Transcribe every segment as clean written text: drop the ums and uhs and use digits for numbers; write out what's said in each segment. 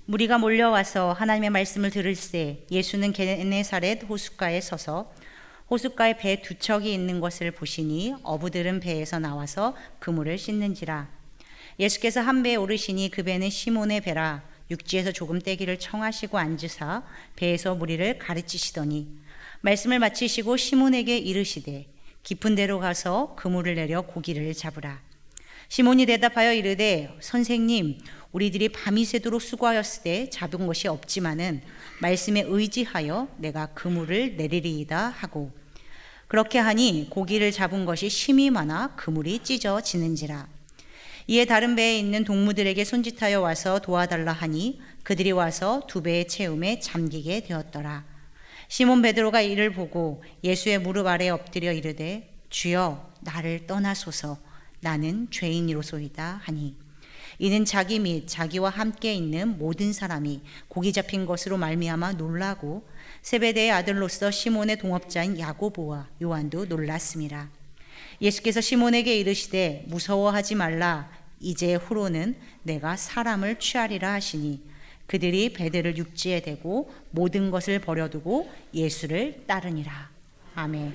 무리가 몰려와서 하나님의 말씀을 들을새 예수는 게네사렛 호숫가에 서서 호숫가에 배 두 척이 있는 것을 보시니 어부들은 배에서 나와서 그물을 씻는지라. 예수께서 한 배에 오르시니 그 배는 시몬의 배라. 육지에서 조금 떼기를 청하시고 앉으사 배에서 무리를 가르치시더니 말씀을 마치시고 시몬에게 이르시되 깊은 데로 가서 그물을 내려 고기를 잡으라. 시몬이 대답하여 이르되 선생님, 우리들이 밤이 새도록 수고하였으되 잡은 것이 없지만은 말씀에 의지하여 내가 그물을 내리리이다 하고, 그렇게 하니 고기를 잡은 것이 심히 많아 그물이 찢어지는지라. 이에 다른 배에 있는 동무들에게 손짓하여 와서 도와달라 하니 그들이 와서 두 배의 채움에 잠기게 되었더라. 시몬 베드로가 이를 보고 예수의 무릎 아래 엎드려 이르되 주여, 나를 떠나소서, 나는 죄인이로소이다 하니, 이는 자기 및 자기와 함께 있는 모든 사람이 고기 잡힌 것으로 말미암아 놀라고 세베대의 아들로서 시몬의 동업자인 야고보와 요한도 놀랐음이라. 예수께서 시몬에게 이르시되 무서워하지 말라, 이제 후로는 내가 사람을 취하리라 하시니 그들이 배들을 육지에 대고 모든 것을 버려두고 예수를 따르니라. 아멘.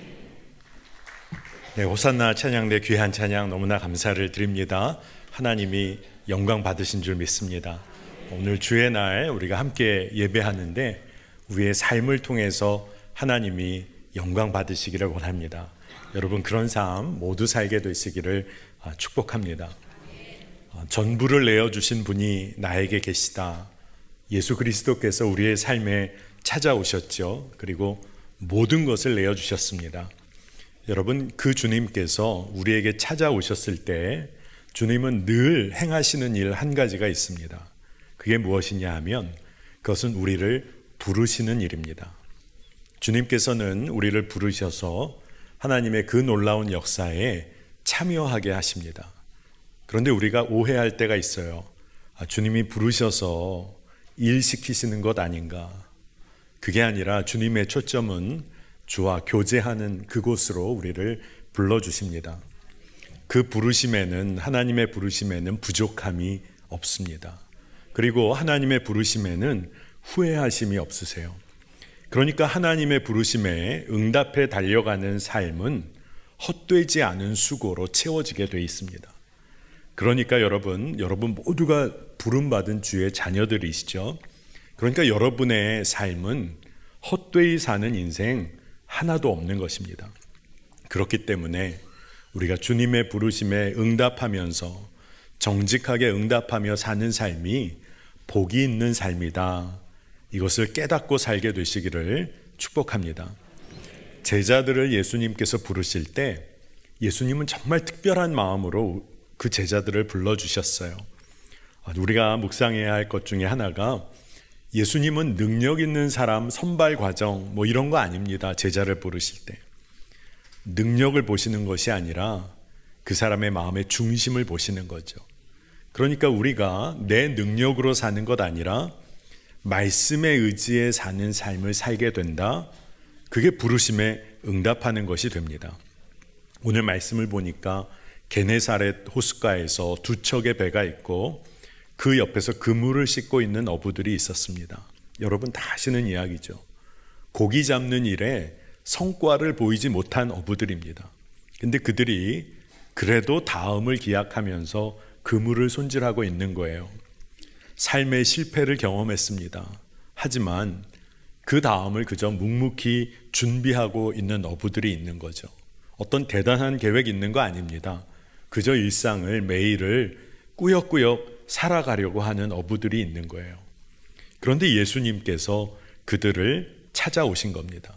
네, 호산나 찬양대 귀한 찬양 너무나 감사를 드립니다. 하나님이 영광 받으신 줄 믿습니다. 오늘 주의 날 우리가 함께 예배하는데 우리의 삶을 통해서 하나님이 영광 받으시기를 원합니다. 여러분, 그런 삶 모두 살게 되시기를 축복합니다. 전부를 내어주신 분이 나에게 계시다. 예수 그리스도께서 우리의 삶에 찾아오셨죠. 그리고 모든 것을 내어주셨습니다. 여러분, 그 주님께서 우리에게 찾아오셨을 때 주님은 늘 행하시는 일 한 가지가 있습니다. 그게 무엇이냐 하면 그것은 우리를 부르시는 일입니다. 주님께서는 우리를 부르셔서 하나님의 그 놀라운 역사에 참여하게 하십니다. 그런데 우리가 오해할 때가 있어요. 주님이 부르셔서 일 시키시는 것 아닌가. 그게 아니라 주님의 초점은 주와 교제하는 그곳으로 우리를 불러주십니다. 그 부르심에는, 하나님의 부르심에는 부족함이 없습니다. 그리고 하나님의 부르심에는 후회하심이 없으세요. 그러니까 하나님의 부르심에 응답해 달려가는 삶은 헛되지 않은 수고로 채워지게 되어 있습니다. 그러니까 여러분 모두가 부름받은 주의 자녀들이시죠. 그러니까 여러분의 삶은 헛되이 사는 인생 하나도 없는 것입니다. 그렇기 때문에 우리가 주님의 부르심에 응답하면서 정직하게 응답하며 사는 삶이 복이 있는 삶이다. 이것을 깨닫고 살게 되시기를 축복합니다. 제자들을 예수님께서 부르실 때 예수님은 정말 특별한 마음으로 그 제자들을 불러주셨어요. 우리가 묵상해야 할 것 중에 하나가, 예수님은 능력 있는 사람 선발 과정 이런 거 아닙니다. 제자를 부르실 때 능력을 보시는 것이 아니라 그 사람의 마음의 중심을 보시는 거죠. 그러니까 우리가 내 능력으로 사는 것 아니라 말씀에 의지해 사는 삶을 살게 된다. 그게 부르심에 응답하는 것이 됩니다. 오늘 말씀을 보니까 게네사렛 호숫가에서 두 척의 배가 있고 그 옆에서 그물을 씻고 있는 어부들이 있었습니다. 여러분 다 아시는 이야기죠. 고기 잡는 일에 성과를 보이지 못한 어부들입니다. 근데 그들이 그래도 다음을 기약하면서 그물을 손질하고 있는 거예요. 삶의 실패를 경험했습니다. 하지만 그 다음을 그저 묵묵히 준비하고 있는 어부들이 있는 거죠. 어떤 대단한 계획이 있는 거 아닙니다. 그저 일상을, 매일을 꾸역꾸역 살아가려고 하는 어부들이 있는 거예요. 그런데 예수님께서 그들을 찾아오신 겁니다.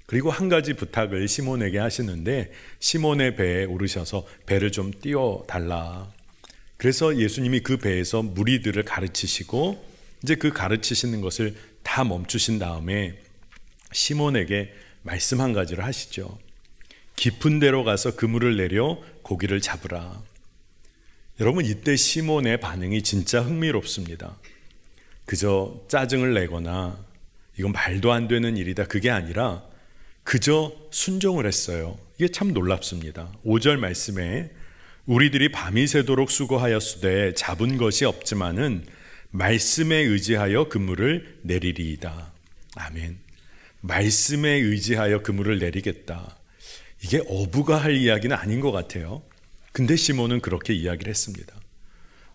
그리고 한 가지 부탁을 시몬에게 하시는데, 시몬의 배에 오르셔서 배를 좀 띄워달라. 그래서 예수님이 그 배에서 무리들을 가르치시고, 이제 그 가르치시는 것을 다 멈추신 다음에 시몬에게 말씀 한 가지를 하시죠. 깊은 데로 가서 그물을 내려 고기를 잡으라. 여러분, 이때 시몬의 반응이 진짜 흥미롭습니다. 그저 짜증을 내거나 이건 말도 안 되는 일이다, 그게 아니라 그저 순종을 했어요. 이게 참 놀랍습니다. 5절 말씀에 우리들이 밤이 새도록 수고하였으되 잡은 것이 없지만은 말씀에 의지하여 그물을 내리리이다. 아멘. 말씀에 의지하여 그물을 내리겠다. 이게 어부가 할 이야기는 아닌 것 같아요. 근데 시몬은 그렇게 이야기를 했습니다.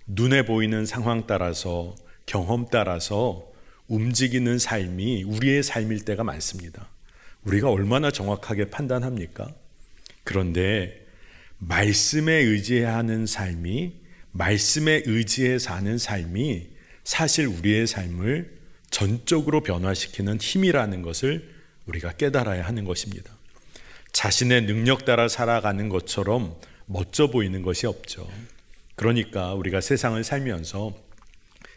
눈에 보이는 상황 따라서, 경험 따라서 움직이는 삶이 우리의 삶일 때가 많습니다. 우리가 얼마나 정확하게 판단합니까? 그런데 말씀에 의지하는 삶이, 말씀에 의지해 사는 삶이 사실 우리의 삶을 전적으로 변화시키는 힘이라는 것을 우리가 깨달아야 하는 것입니다. 자신의 능력 따라 살아가는 것처럼 멋져 보이는 것이 없죠. 그러니까 우리가 세상을 살면서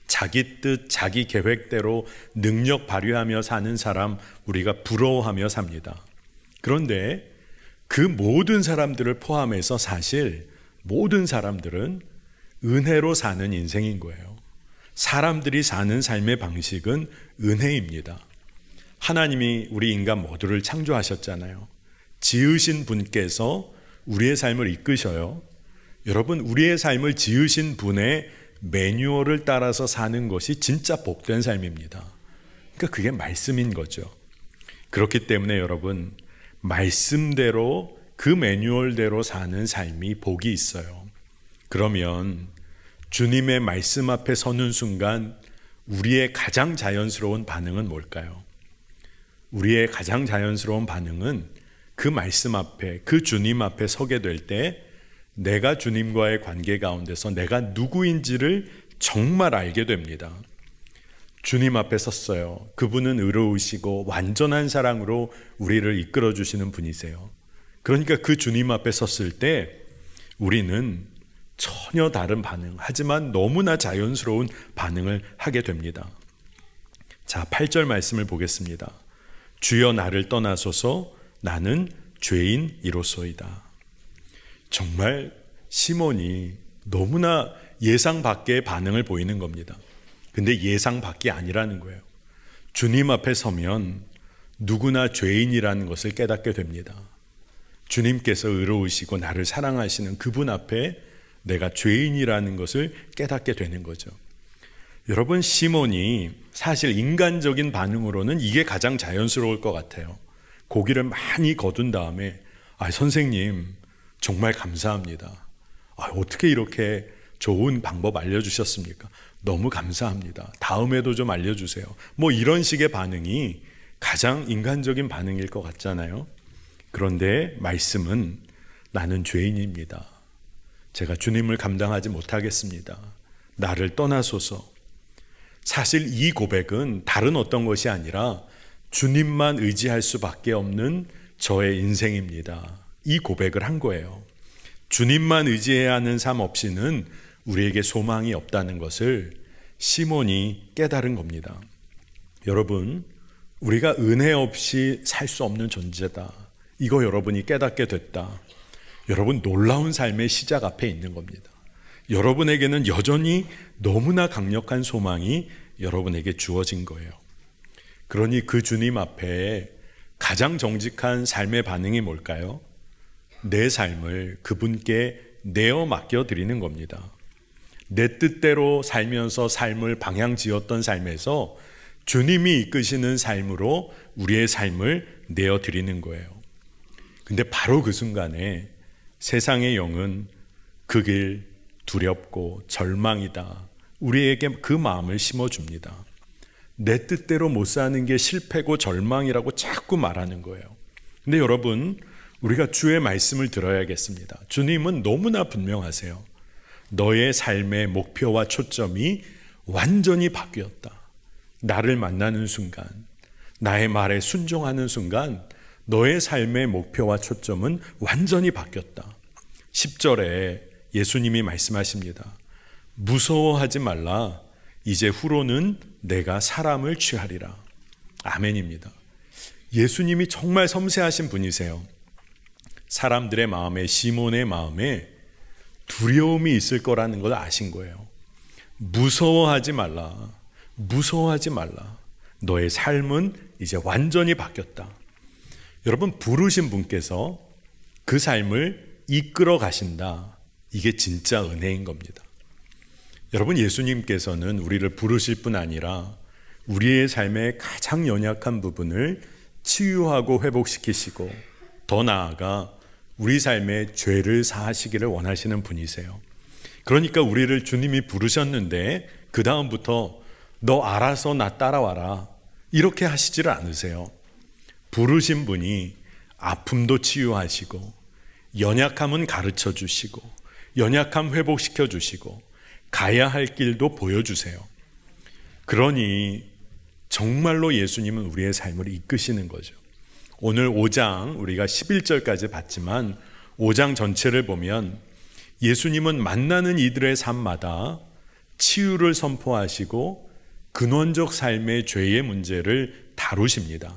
자기 뜻, 자기 계획대로 능력 발휘하며 사는 사람 우리가 부러워하며 삽니다. 그런데 그 모든 사람들을 포함해서 사실 모든 사람들은 은혜로 사는 인생인 거예요. 사람들이 사는 삶의 방식은 은혜입니다. 하나님이 우리 인간 모두를 창조하셨잖아요. 지으신 분께서 우리의 삶을 이끄셔요. 여러분, 우리의 삶을 지으신 분의 매뉴얼을 따라서 사는 것이 진짜 복된 삶입니다. 그러니까 그게 말씀인 거죠. 그렇기 때문에 여러분, 말씀대로 그 매뉴얼대로 사는 삶이 복이 있어요. 그러면 주님의 말씀 앞에 서는 순간 우리의 가장 자연스러운 반응은 뭘까요? 우리의 가장 자연스러운 반응은 그 말씀 앞에, 그 주님 앞에 서게 될 때 내가 주님과의 관계 가운데서 내가 누구인지를 정말 알게 됩니다. 주님 앞에 섰어요. 그분은 의로우시고 완전한 사랑으로 우리를 이끌어 주시는 분이세요. 그러니까 그 주님 앞에 섰을 때 우리는 전혀 다른 반응, 하지만 너무나 자연스러운 반응을 하게 됩니다. 자, 8절 말씀을 보겠습니다. 주여 나를 떠나소서 나는 죄인이로소이다. 정말 시몬이 너무나 예상 밖의 반응을 보이는 겁니다. 근데 예상 밖이 아니라는 거예요. 주님 앞에 서면 누구나 죄인이라는 것을 깨닫게 됩니다. 주님께서 의로우시고 나를 사랑하시는 그분 앞에 내가 죄인이라는 것을 깨닫게 되는 거죠. 여러분, 시몬이 사실 인간적인 반응으로는 이게 가장 자연스러울 것 같아요. 고기를 많이 거둔 다음에 선생님 정말 감사합니다. 어떻게 이렇게 좋은 방법 알려주셨습니까? 너무 감사합니다. 다음에도 좀 알려주세요. 뭐 이런 식의 반응이 가장 인간적인 반응일 것 같잖아요. 그런데 말씀은 나는 죄인입니다. 제가 주님을 감당하지 못하겠습니다. 나를 떠나소서. 사실 이 고백은 다른 어떤 것이 아니라 주님만 의지할 수밖에 없는 저의 인생입니다. 이 고백을 한 거예요. 주님만 의지해야 하는 삶 없이는 우리에게 소망이 없다는 것을 시몬이 깨달은 겁니다. 여러분, 우리가 은혜 없이 살 수 없는 존재다. 이거 여러분이 깨닫게 됐다. 여러분, 놀라운 삶의 시작 앞에 있는 겁니다. 여러분에게는 여전히 너무나 강력한 소망이 여러분에게 주어진 거예요. 그러니 그 주님 앞에 가장 정직한 삶의 반응이 뭘까요? 내 삶을 그분께 내어 맡겨드리는 겁니다. 내 뜻대로 살면서 삶을 방향 지었던 삶에서 주님이 이끄시는 삶으로 우리의 삶을 내어드리는 거예요. 근데 바로 그 순간에 세상의 영은 그 길 두렵고 절망이다. 우리에게 그 마음을 심어줍니다. 내 뜻대로 못 사는 게 실패고 절망이라고 자꾸 말하는 거예요. 근데 여러분, 우리가 주의 말씀을 들어야겠습니다. 주님은 너무나 분명하세요. 너의 삶의 목표와 초점이 완전히 바뀌었다. 나를 만나는 순간, 나의 말에 순종하는 순간 너의 삶의 목표와 초점은 완전히 바뀌었다. 10절에 예수님이 말씀하십니다. 무서워하지 말라. 이제 후로는 내가 사람을 취하리라. 아멘입니다. 예수님이 정말 섬세하신 분이세요. 사람들의 마음에, 시몬의 마음에 두려움이 있을 거라는 걸 아신 거예요. 무서워하지 말라. 무서워하지 말라. 너의 삶은 이제 완전히 바뀌었다. 여러분, 부르신 분께서 그 삶을 이끌어 가신다. 이게 진짜 은혜인 겁니다. 여러분, 예수님께서는 우리를 부르실 뿐 아니라 우리의 삶의 가장 연약한 부분을 치유하고 회복시키시고 더 나아가 우리 삶의 죄를 사하시기를 원하시는 분이세요. 그러니까 우리를 주님이 부르셨는데 그 다음부터 너 알아서 나 따라와라 이렇게 하시지를 않으세요. 부르신 분이 아픔도 치유하시고 연약함은 가르쳐 주시고 연약함 회복시켜 주시고 가야 할 길도 보여주세요. 그러니 정말로 예수님은 우리의 삶을 이끄시는 거죠. 오늘 5장 우리가 11절까지 봤지만 5장 전체를 보면 예수님은 만나는 이들의 삶마다 치유를 선포하시고 근원적 삶의 죄의 문제를 다루십니다.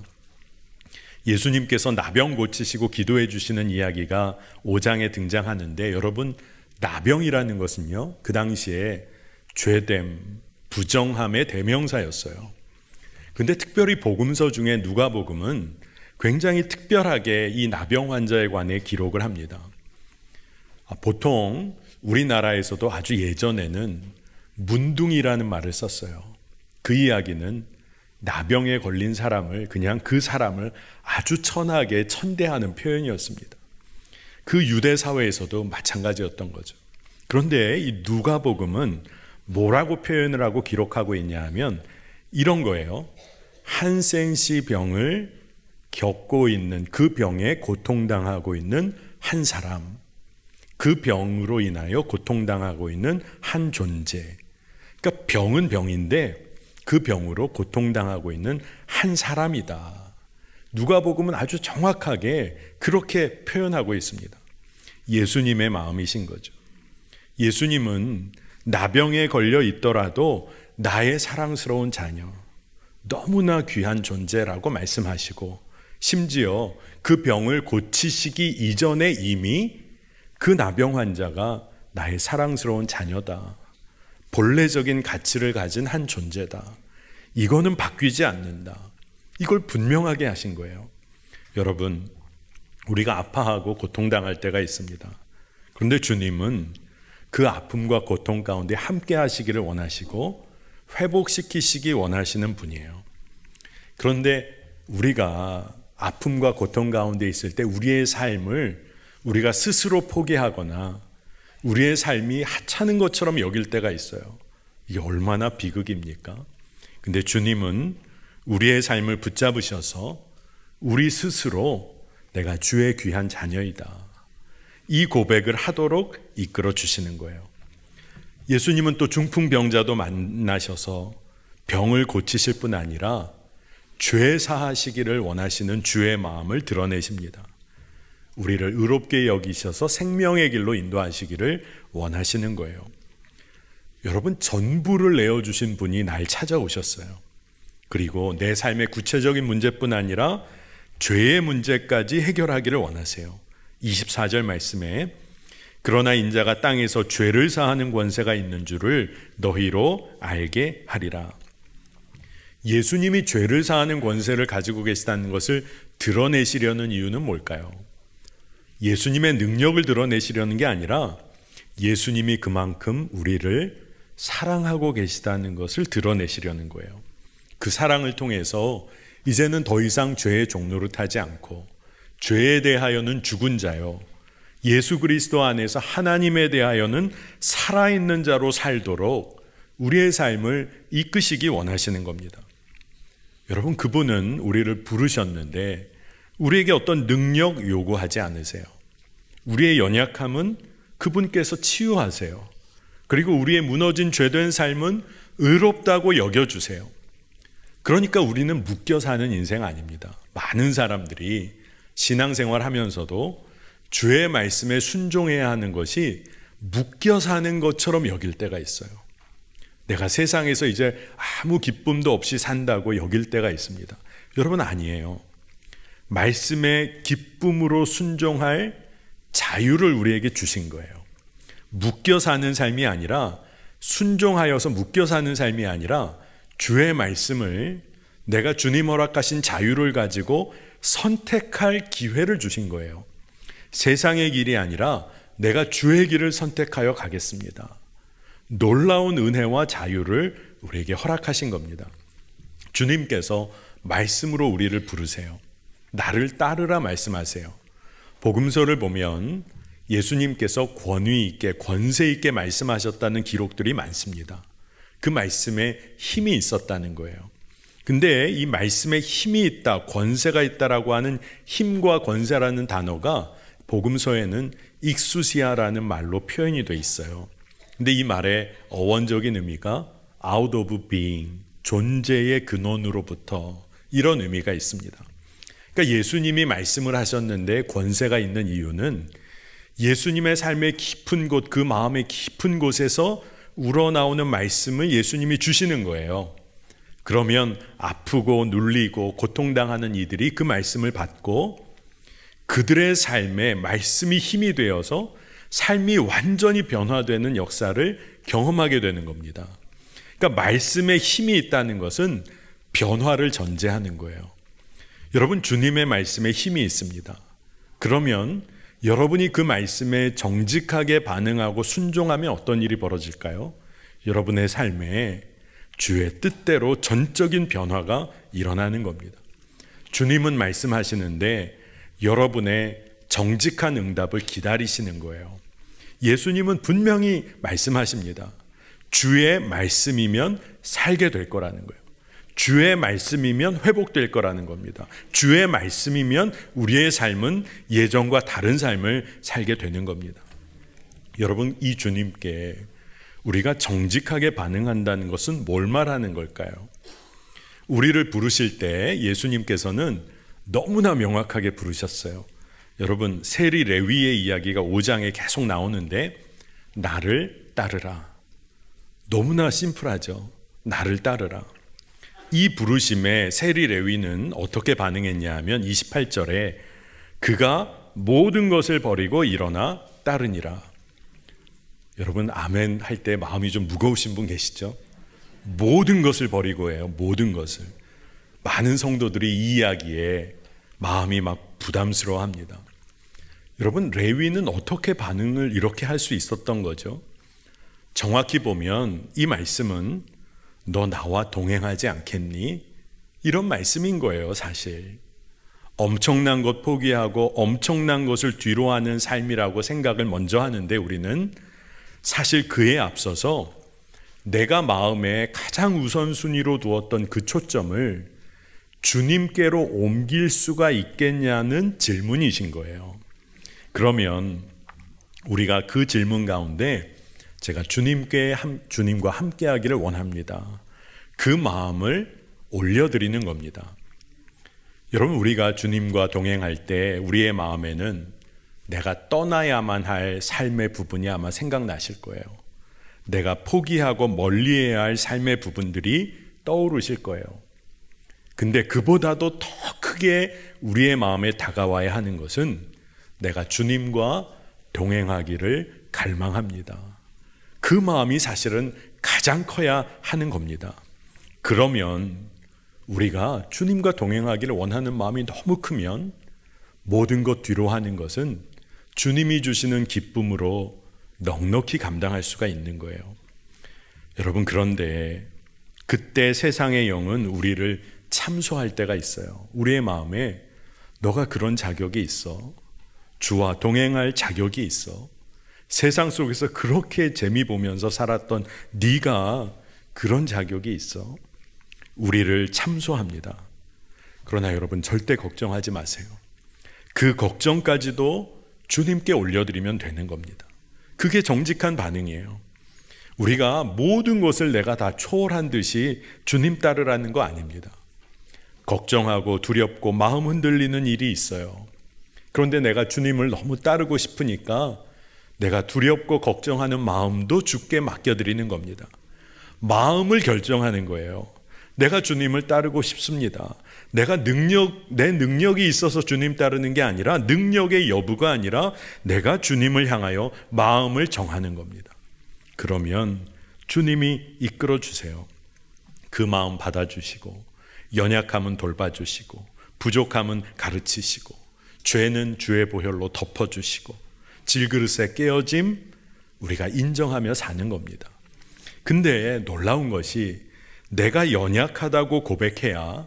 예수님께서 나병 고치시고 기도해 주시는 이야기가 5장에 등장하는데, 여러분, 나병이라는 것은요, 그 당시에 죄됨, 부정함의 대명사였어요. 근데 특별히 복음서 중에 누가복음은 굉장히 특별하게 이 나병 환자에 관해 기록을 합니다. 보통 우리나라에서도 아주 예전에는 문둥이라는 말을 썼어요. 그 이야기는 나병에 걸린 사람을, 그냥 그 사람을 아주 천하게 천대하는 표현이었습니다. 그 유대 사회에서도 마찬가지였던 거죠. 그런데 이 누가복음은 뭐라고 표현을 하고 기록하고 있냐 하면 이런 거예요. 한센시 병을 겪고 있는, 그 병에 고통당하고 있는 한 사람, 그 병으로 인하여 고통당하고 있는 한 존재. 그러니까 병은 병인데 그 병으로 고통당하고 있는 한 사람이다. 누가복음은 아주 정확하게 그렇게 표현하고 있습니다. 예수님의 마음이신 거죠. 예수님은 나병에 걸려 있더라도 나의 사랑스러운 자녀, 너무나 귀한 존재라고 말씀하시고, 심지어 그 병을 고치시기 이전에 이미 그 나병 환자가 나의 사랑스러운 자녀다, 본래적인 가치를 가진 한 존재다, 이거는 바뀌지 않는다, 이걸 분명하게 하신 거예요. 여러분, 우리가 아파하고 고통당할 때가 있습니다. 그런데 주님은 그 아픔과 고통 가운데 함께 하시기를 원하시고 회복시키시기 원하시는 분이에요. 그런데 우리가 아픔과 고통 가운데 있을 때 우리의 삶을 우리가 스스로 포기하거나 우리의 삶이 하찮은 것처럼 여길 때가 있어요. 이게 얼마나 비극입니까? 근데 주님은 우리의 삶을 붙잡으셔서 우리 스스로 내가 주의 귀한 자녀이다, 이 고백을 하도록 이끌어 주시는 거예요. 예수님은 또 중풍병자도 만나셔서 병을 고치실 뿐 아니라 죄 사하시기를 원하시는 주의 마음을 드러내십니다. 우리를 의롭게 여기셔서 생명의 길로 인도하시기를 원하시는 거예요. 여러분, 전부를 내어주신 분이 날 찾아오셨어요. 그리고 내 삶의 구체적인 문제뿐 아니라 죄의 문제까지 해결하기를 원하세요. 24절 말씀에 그러나 인자가 땅에서 죄를 사하는 권세가 있는 줄을 너희로 알게 하리라. 예수님이 죄를 사하는 권세를 가지고 계시다는 것을 드러내시려는 이유는 뭘까요? 예수님의 능력을 드러내시려는 게 아니라 예수님이 그만큼 우리를 사랑하고 계시다는 것을 드러내시려는 거예요. 그 사랑을 통해서 이제는 더 이상 죄의 종로를 타지 않고 죄에 대하여는 죽은 자요, 예수 그리스도 안에서 하나님에 대하여는 살아있는 자로 살도록 우리의 삶을 이끄시기 원하시는 겁니다. 여러분, 그분은 우리를 부르셨는데 우리에게 어떤 능력 요구하지 않으세요. 우리의 연약함은 그분께서 치유하세요. 그리고 우리의 무너진 죄된 삶은 의롭다고 여겨주세요. 그러니까 우리는 묶여 사는 인생 아닙니다. 많은 사람들이 신앙생활 하면서도 주의 말씀에 순종해야 하는 것이 묶여 사는 것처럼 여길 때가 있어요. 내가 세상에서 이제 아무 기쁨도 없이 산다고 여길 때가 있습니다. 여러분, 아니에요. 말씀의 기쁨으로 순종할 자유를 우리에게 주신 거예요. 묶여 사는 삶이 아니라, 순종하여서 묶여 사는 삶이 아니라 주의 말씀을, 내가 주님 허락하신 자유를 가지고 선택할 기회를 주신 거예요. 세상의 길이 아니라 내가 주의 길을 선택하여 가겠습니다. 놀라운 은혜와 자유를 우리에게 허락하신 겁니다. 주님께서 말씀으로 우리를 부르세요. 나를 따르라 말씀하세요. 복음서를 보면 예수님께서 권위 있게, 권세 있게 말씀하셨다는 기록들이 많습니다. 그 말씀에 힘이 있었다는 거예요. 근데 이 말씀에 힘이 있다, 권세가 있다라고 하는 힘과 권세라는 단어가 복음서에는 익수시아라는 말로 표현이 돼 있어요. 근데 이 말의 어원적인 의미가 out of being, 존재의 근원으로부터, 이런 의미가 있습니다. 그러니까 예수님이 말씀을 하셨는데 권세가 있는 이유는 예수님의 삶의 깊은 곳, 그 마음의 깊은 곳에서 우러나오는 말씀을 예수님이 주시는 거예요. 그러면 아프고 눌리고 고통당하는 이들이 그 말씀을 받고 그들의 삶에 말씀이 힘이 되어서 삶이 완전히 변화되는 역사를 경험하게 되는 겁니다. 그러니까 말씀에 힘이 있다는 것은 변화를 전제하는 거예요. 여러분, 주님의 말씀에 힘이 있습니다. 그러면 여러분이 그 말씀에 정직하게 반응하고 순종하면 어떤 일이 벌어질까요? 여러분의 삶에 주의 뜻대로 전적인 변화가 일어나는 겁니다. 주님은 말씀하시는데 여러분의 정직한 응답을 기다리시는 거예요. 예수님은 분명히 말씀하십니다. 주의 말씀이면 살게 될 거라는 거예요. 주의 말씀이면 회복될 거라는 겁니다. 주의 말씀이면 우리의 삶은 예전과 다른 삶을 살게 되는 겁니다. 여러분, 이 주님께 우리가 정직하게 반응한다는 것은 뭘 말하는 걸까요? 우리를 부르실 때 예수님께서는 너무나 명확하게 부르셨어요. 여러분, 세리 레위의 이야기가 5장에 계속 나오는데 나를 따르라. 너무나 심플하죠. 나를 따르라. 이 부르심에 세리 레위는 어떻게 반응했냐 하면 28절에 그가 모든 것을 버리고 일어나 따르니라. 여러분, 아멘 할 때 마음이 좀 무거우신 분 계시죠? 모든 것을 버리고 해요. 모든 것을. 많은 성도들이 이 이야기에 마음이 막 부담스러워합니다. 여러분, 레위는 어떻게 반응을 이렇게 할 수 있었던 거죠? 정확히 보면 이 말씀은 너 나와 동행하지 않겠니? 이런 말씀인 거예요, 사실. 엄청난 것 포기하고 엄청난 것을 뒤로하는 삶이라고 생각을 먼저 하는데 우리는 사실 그에 앞서서 내가 마음에 가장 우선순위로 두었던 그 초점을 주님께로 옮길 수가 있겠냐는 질문이신 거예요. 그러면 우리가 그 질문 가운데 제가 주님과 함께 하기를 원합니다. 그 마음을 올려드리는 겁니다. 여러분, 우리가 주님과 동행할 때 우리의 마음에는 내가 떠나야만 할 삶의 부분이 아마 생각나실 거예요. 내가 포기하고 멀리해야 할 삶의 부분들이 떠오르실 거예요. 근데 그보다도 더 크게 우리의 마음에 다가와야 하는 것은 내가 주님과 동행하기를 갈망합니다. 그 마음이 사실은 가장 커야 하는 겁니다. 그러면 우리가 주님과 동행하기를 원하는 마음이 너무 크면 모든 것 뒤로 하는 것은 주님이 주시는 기쁨으로 넉넉히 감당할 수가 있는 거예요. 여러분, 그런데 그때 세상의 영은 우리를 참소할 때가 있어요. 우리의 마음에 너가 그런 자격이 있어. 주와 동행할 자격이 있어. 세상 속에서 그렇게 재미 보면서 살았던 네가 그런 자격이 있어. 우리를 참소합니다. 그러나 여러분, 절대 걱정하지 마세요. 그 걱정까지도 주님께 올려드리면 되는 겁니다. 그게 정직한 반응이에요. 우리가 모든 것을 내가 다 초월한 듯이 주님 따르라는 거 아닙니다. 걱정하고 두렵고 마음 흔들리는 일이 있어요. 그런데 내가 주님을 너무 따르고 싶으니까 내가 두렵고 걱정하는 마음도 주께 맡겨드리는 겁니다. 마음을 결정하는 거예요. 내가 주님을 따르고 싶습니다. 내 능력이 있어서 주님 따르는 게 아니라, 능력의 여부가 아니라 내가 주님을 향하여 마음을 정하는 겁니다. 그러면 주님이 이끌어 주세요. 그 마음 받아주시고, 연약함은 돌봐주시고, 부족함은 가르치시고, 죄는 주의 보혈로 덮어주시고, 질그릇의 깨어짐 우리가 인정하며 사는 겁니다. 근데 놀라운 것이 내가 연약하다고 고백해야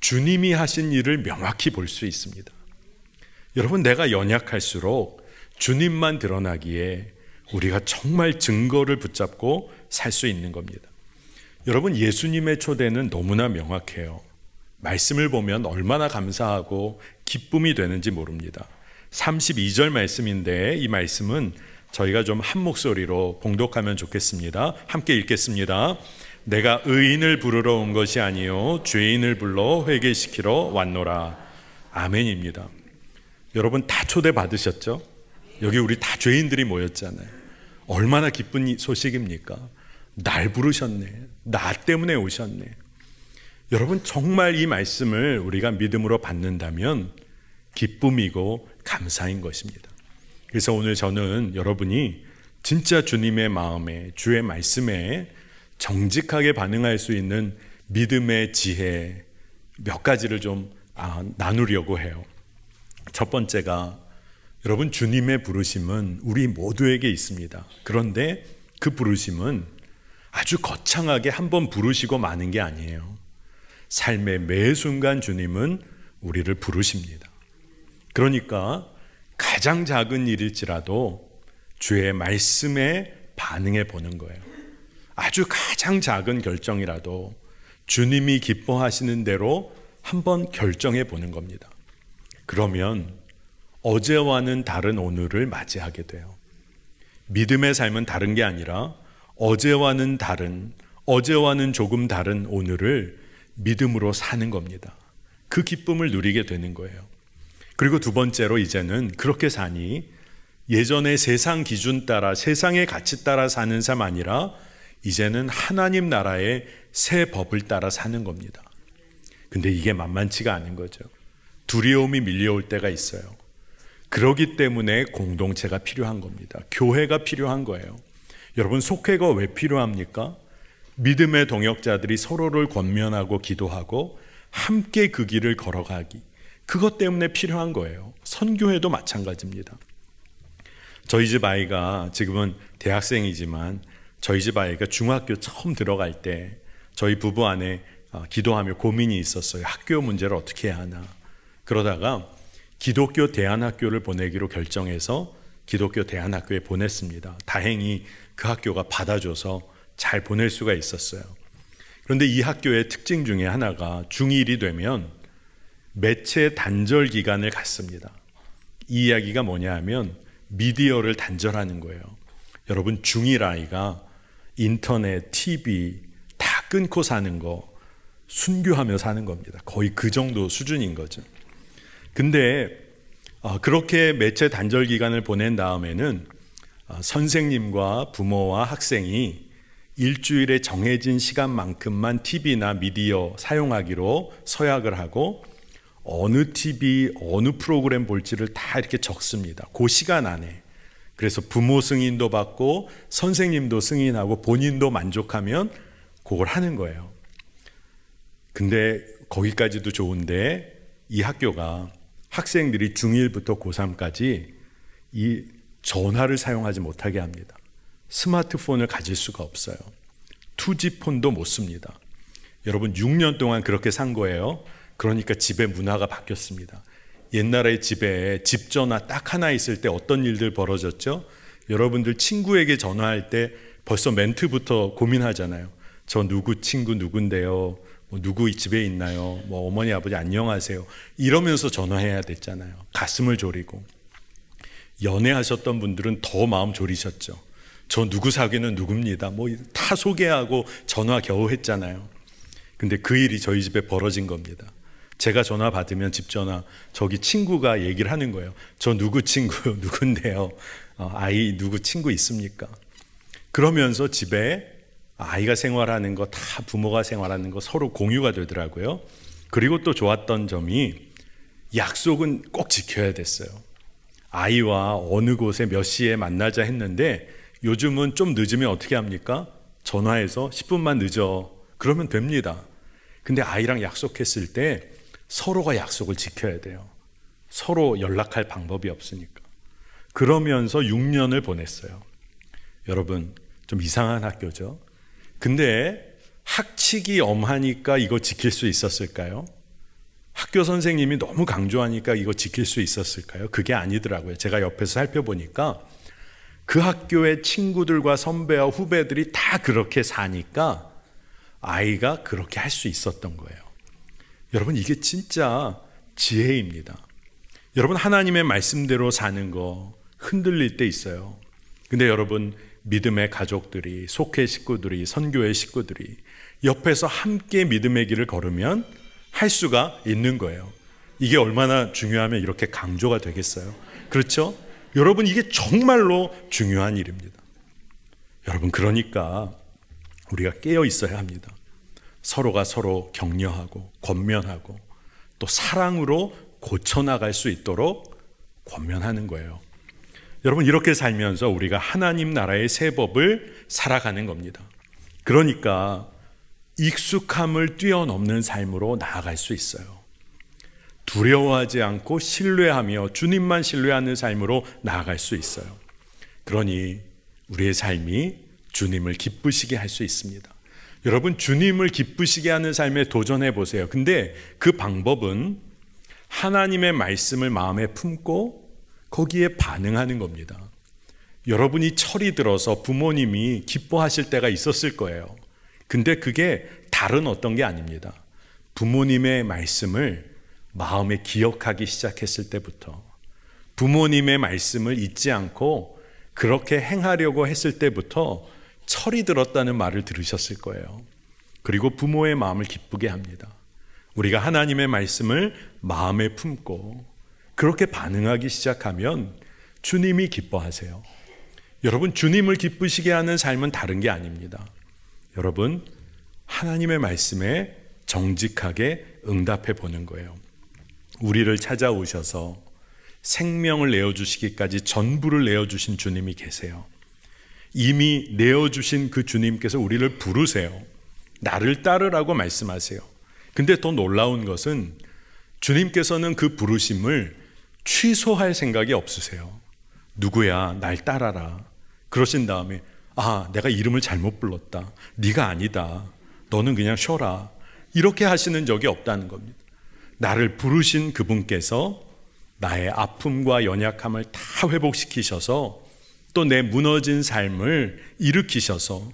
주님이 하신 일을 명확히 볼 수 있습니다. 여러분, 내가 연약할수록 주님만 드러나기에 우리가 정말 증거를 붙잡고 살 수 있는 겁니다. 여러분, 예수님의 초대는 너무나 명확해요. 말씀을 보면 얼마나 감사하고 기쁨이 되는지 모릅니다. 32절 말씀인데 이 말씀은 저희가 좀 한 목소리로 봉독하면 좋겠습니다. 함께 읽겠습니다. 내가 의인을 부르러 온 것이 아니요 죄인을 불러 회개시키러 왔노라. 아멘입니다. 여러분, 다 초대 받으셨죠? 여기 우리 다 죄인들이 모였잖아요. 얼마나 기쁜 소식입니까? 날 부르셨네. 나 때문에 오셨네. 여러분, 정말 이 말씀을 우리가 믿음으로 받는다면 기쁨이고 감사인 것입니다. 그래서 오늘 저는 여러분이 진짜 주님의 마음에, 주의 말씀에 정직하게 반응할 수 있는 믿음의 지혜 몇 가지를 좀 나누려고 해요. 첫 번째가, 여러분, 주님의 부르심은 우리 모두에게 있습니다. 그런데 그 부르심은 아주 거창하게 한번 부르시고 마는 게 아니에요. 삶의 매 순간 주님은 우리를 부르십니다. 그러니까 가장 작은 일일지라도 주의 말씀에 반응해 보는 거예요. 아주 가장 작은 결정이라도 주님이 기뻐하시는 대로 한번 결정해 보는 겁니다. 그러면 어제와는 다른 오늘을 맞이하게 돼요. 믿음의 삶은 다른 게 아니라 어제와는 다른, 어제와는 조금 다른 오늘을 믿음으로 사는 겁니다. 그 기쁨을 누리게 되는 거예요. 그리고 두 번째로, 이제는 그렇게 사니 예전에 세상 기준 따라, 세상의 가치 따라 사는 삶 아니라 이제는 하나님 나라의 새 법을 따라 사는 겁니다. 근데 이게 만만치가 않은 거죠. 두려움이 밀려올 때가 있어요. 그러기 때문에 공동체가 필요한 겁니다. 교회가 필요한 거예요. 여러분, 속회가 왜 필요합니까? 믿음의 동역자들이 서로를 권면하고 기도하고 함께 그 길을 걸어가기, 그것 때문에 필요한 거예요. 선교회도 마찬가지입니다. 저희 집 아이가 지금은 대학생이지만 저희 집 아이가 중학교 처음 들어갈 때 저희 부부 안에 기도하며 고민이 있었어요. 학교 문제를 어떻게 해야 하나. 그러다가 기독교 대안학교를 보내기로 결정해서 기독교 대안학교에 보냈습니다. 다행히 그 학교가 받아줘서 잘 보낼 수가 있었어요. 그런데 이 학교의 특징 중에 하나가 중1이 되면 매체 단절 기간을 갖습니다. 이 이야기가 뭐냐 하면 미디어를 단절하는 거예요. 여러분, 중1 아이가 인터넷, TV 다 끊고 사는 거 순교하며 사는 겁니다. 거의 그 정도 수준인 거죠. 근데 그렇게 매체 단절 기간을 보낸 다음에는 선생님과 부모와 학생이 일주일에 정해진 시간만큼만 TV나 미디어 사용하기로 서약을 하고 어느 TV, 어느 프로그램 볼지를 다 이렇게 적습니다. 그 시간 안에. 그래서 부모 승인도 받고 선생님도 승인하고 본인도 만족하면 그걸 하는 거예요. 근데 거기까지도 좋은데 이 학교가 학생들이 중1부터 고3까지 이 전화를 사용하지 못하게 합니다. 스마트폰을 가질 수가 없어요. 2G 폰도 못 씁니다. 여러분, 6년 동안 그렇게 산 거예요. 그러니까 집의 문화가 바뀌었습니다. 옛날에 집에 집 전화 딱 하나 있을 때 어떤 일들 벌어졌죠? 여러분들 친구에게 전화할 때 벌써 멘트부터 고민하잖아요. 저 누구 친구 누군데요? 누구 집에 있나요? 어머니 아버지 안녕하세요. 이러면서 전화해야 됐잖아요. 가슴을 졸이고. 연애하셨던 분들은 더 마음 졸이셨죠. 저 누구 사귀는 누굽니다. 다 소개하고 전화 겨우 했잖아요. 근데 그 일이 저희 집에 벌어진 겁니다. 제가 전화 받으면 집 전화, 저기 친구가 얘기를 하는 거예요. 저 누구 친구 누군데요? 아이 누구 친구 있습니까? 그러면서 집에 아이가 생활하는 거, 다 부모가 생활하는 거 서로 공유가 되더라고요. 그리고 또 좋았던 점이 약속은 꼭 지켜야 됐어요. 아이와 어느 곳에 몇 시에 만나자 했는데 요즘은 좀 늦으면 어떻게 합니까? 전화해서 10분만 늦어. 그러면 됩니다. 근데 아이랑 약속했을 때 서로가 약속을 지켜야 돼요. 서로 연락할 방법이 없으니까. 그러면서 6년을 보냈어요. 여러분, 좀 이상한 학교죠. 근데 학칙이 엄하니까 이거 지킬 수 있었을까요? 학교 선생님이 너무 강조하니까 이거 지킬 수 있었을까요? 그게 아니더라고요. 제가 옆에서 살펴보니까 그 학교의 친구들과 선배와 후배들이 다 그렇게 사니까 아이가 그렇게 할 수 있었던 거예요. 여러분, 이게 진짜 지혜입니다. 여러분, 하나님의 말씀대로 사는 거 흔들릴 때 있어요. 근데 여러분, 믿음의 가족들이, 속회 식구들이, 선교의 식구들이 옆에서 함께 믿음의 길을 걸으면 할 수가 있는 거예요. 이게 얼마나 중요하면 이렇게 강조가 되겠어요? 그렇죠? 여러분, 이게 정말로 중요한 일입니다. 여러분, 그러니까 우리가 깨어 있어야 합니다. 서로가 서로 격려하고 권면하고 또 사랑으로 고쳐나갈 수 있도록 권면하는 거예요. 여러분, 이렇게 살면서 우리가 하나님 나라의 새 법을 살아가는 겁니다. 그러니까 익숙함을 뛰어넘는 삶으로 나아갈 수 있어요. 두려워하지 않고 신뢰하며 주님만 신뢰하는 삶으로 나아갈 수 있어요. 그러니 우리의 삶이 주님을 기쁘시게 할 수 있습니다. 여러분, 주님을 기쁘시게 하는 삶에 도전해 보세요. 근데 그 방법은 하나님의 말씀을 마음에 품고 거기에 반응하는 겁니다. 여러분이 철이 들어서 부모님이 기뻐하실 때가 있었을 거예요. 근데 그게 다른 어떤 게 아닙니다. 부모님의 말씀을 마음에 기억하기 시작했을 때부터, 부모님의 말씀을 잊지 않고 그렇게 행하려고 했을 때부터 철이 들었다는 말을 들으셨을 거예요. 그리고 부모의 마음을 기쁘게 합니다. 우리가 하나님의 말씀을 마음에 품고 그렇게 반응하기 시작하면 주님이 기뻐하세요. 여러분, 주님을 기쁘시게 하는 삶은 다른 게 아닙니다. 여러분, 하나님의 말씀에 정직하게 응답해 보는 거예요. 우리를 찾아오셔서 생명을 내어주시기까지 전부를 내어주신 주님이 계세요. 이미 내어주신 그 주님께서 우리를 부르세요. 나를 따르라고 말씀하세요. 근데 더 놀라운 것은 주님께서는 그 부르심을 취소할 생각이 없으세요. 누구야, 날 따라라. 그러신 다음에 내가 이름을 잘못 불렀다. 네가 아니다. 너는 그냥 쉬어라. 이렇게 하시는 적이 없다는 겁니다. 나를 부르신 그분께서 나의 아픔과 연약함을 다 회복시키셔서 또 내 무너진 삶을 일으키셔서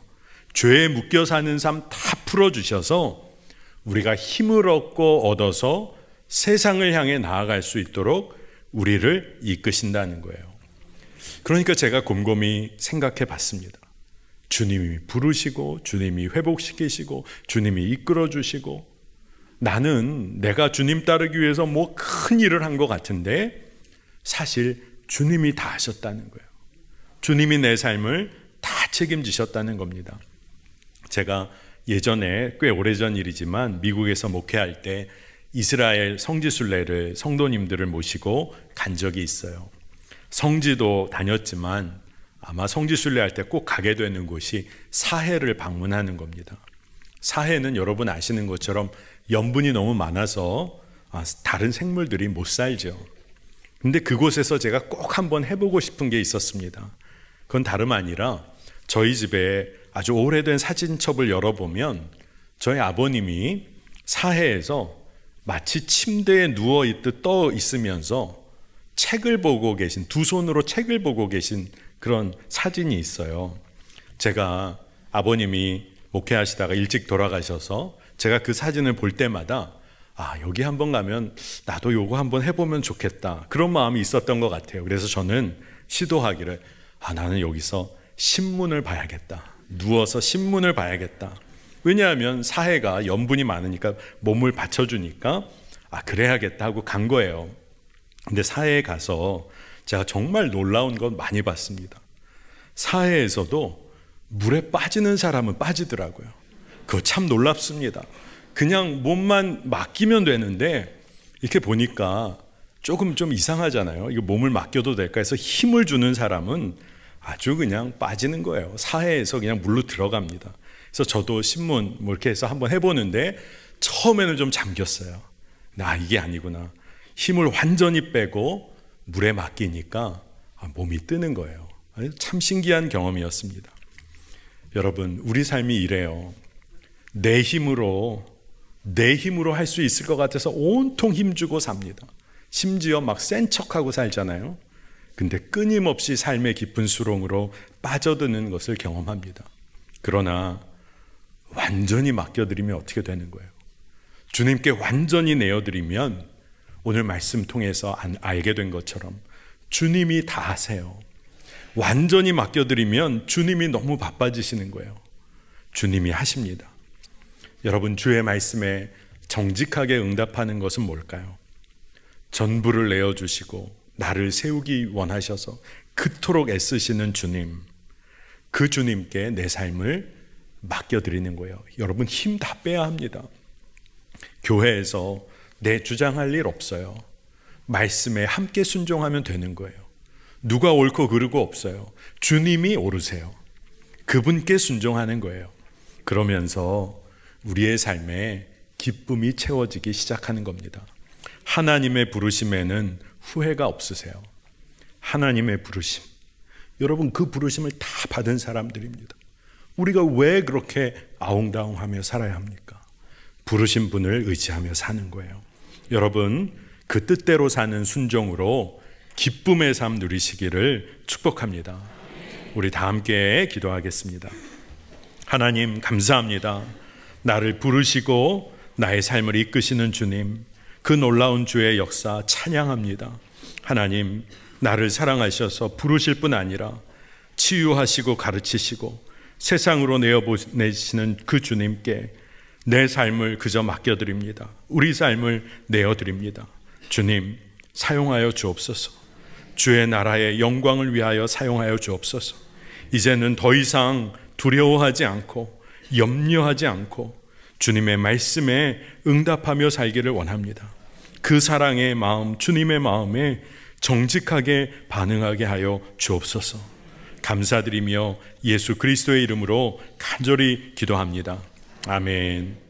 죄에 묶여 사는 삶 다 풀어주셔서 우리가 힘을 얻어서 세상을 향해 나아갈 수 있도록 우리를 이끄신다는 거예요. 그러니까 제가 곰곰이 생각해 봤습니다. 주님이 부르시고 주님이 회복시키시고 주님이 이끌어주시고 나는 내가 주님 따르기 위해서 뭐 큰 일을 한 것 같은데 사실 주님이 다 하셨다는 거예요. 주님이 내 삶을 다 책임지셨다는 겁니다. 제가 예전에 꽤 오래전 일이지만 미국에서 목회할 때 이스라엘 성지순례를 성도님들을 모시고 간 적이 있어요. 성지도 다녔지만 아마 성지순례할 때 꼭 가게 되는 곳이 사해를 방문하는 겁니다. 사해는 여러분 아시는 것처럼 염분이 너무 많아서 다른 생물들이 못 살죠. 근데 그곳에서 제가 꼭 한번 해보고 싶은 게 있었습니다. 그건 다름 아니라 저희 집에 아주 오래된 사진첩을 열어보면 저희 아버님이 사해에서 마치 침대에 누워있듯 떠 있으면서 책을 보고 계신, 두 손으로 책을 보고 계신 그런 사진이 있어요. 제가 아버님이 목회하시다가 일찍 돌아가셔서 제가 그 사진을 볼 때마다 여기 한번 가면 나도 요거 한번 해보면 좋겠다, 그런 마음이 있었던 것 같아요. 그래서 저는 시도하기를 나는 여기서 신문을 봐야겠다, 누워서 신문을 봐야겠다. 왜냐하면 사해가 염분이 많으니까 몸을 받쳐주니까 그래야겠다 하고 간 거예요. 근데 사해에 가서 제가 정말 놀라운 건 많이 봤습니다. 사해에서도 물에 빠지는 사람은 빠지더라고요. 그거 참 놀랍습니다. 그냥 몸만 맡기면 되는데 이렇게 보니까 조금 좀 이상하잖아요. 이거 몸을 맡겨도 될까 해서 힘을 주는 사람은 아주 그냥 빠지는 거예요. 사해에서 그냥 물로 들어갑니다. 그래서 저도 신문 이렇게 해서 한번 해보는데 처음에는 좀 잠겼어요. 이게 아니구나. 힘을 완전히 빼고 물에 맡기니까 몸이 뜨는 거예요. 참 신기한 경험이었습니다. 여러분, 우리 삶이 이래요. 내 힘으로 할 수 있을 것 같아서 온통 힘주고 삽니다. 심지어 막 센 척하고 살잖아요. 근데 끊임없이 삶의 깊은 수렁으로 빠져드는 것을 경험합니다. 그러나 완전히 맡겨드리면 어떻게 되는 거예요? 주님께 완전히 내어드리면 오늘 말씀 통해서 알게 된 것처럼 주님이 다 하세요. 완전히 맡겨드리면 주님이 너무 바빠지시는 거예요. 주님이 하십니다. 여러분, 주의 말씀에 정직하게 응답하는 것은 뭘까요? 전부를 내어주시고 나를 세우기 원하셔서 그토록 애쓰시는 주님, 그 주님께 내 삶을 맡겨드리는 거예요. 여러분, 힘 다 빼야 합니다. 교회에서 내 주장할 일 없어요. 말씀에 함께 순종하면 되는 거예요. 누가 옳고 그르고 없어요. 주님이 옳으세요. 그분께 순종하는 거예요. 그러면서 우리의 삶에 기쁨이 채워지기 시작하는 겁니다. 하나님의 부르심에는 후회가 없으세요. 하나님의 부르심, 여러분, 그 부르심을 다 받은 사람들입니다. 우리가 왜 그렇게 아웅다웅하며 살아야 합니까? 부르신 분을 의지하며 사는 거예요. 여러분, 그 뜻대로 사는 순종으로 기쁨의 삶 누리시기를 축복합니다. 우리 다 함께 기도하겠습니다. 하나님, 감사합니다. 나를 부르시고 나의 삶을 이끄시는 주님, 그 놀라운 주의 역사 찬양합니다. 하나님, 나를 사랑하셔서 부르실 뿐 아니라 치유하시고 가르치시고 세상으로 내어보내시는 그 주님께 내 삶을 그저 맡겨드립니다. 우리 삶을 내어드립니다. 주님, 사용하여 주옵소서. 주의 나라의 영광을 위하여 사용하여 주옵소서. 이제는 더 이상 두려워하지 않고 염려하지 않고 주님의 말씀에 응답하며 살기를 원합니다. 그 사랑의 마음, 주님의 마음에 정직하게 반응하게 하여 주옵소서. 감사드리며 예수 그리스도의 이름으로 간절히 기도합니다. 아멘.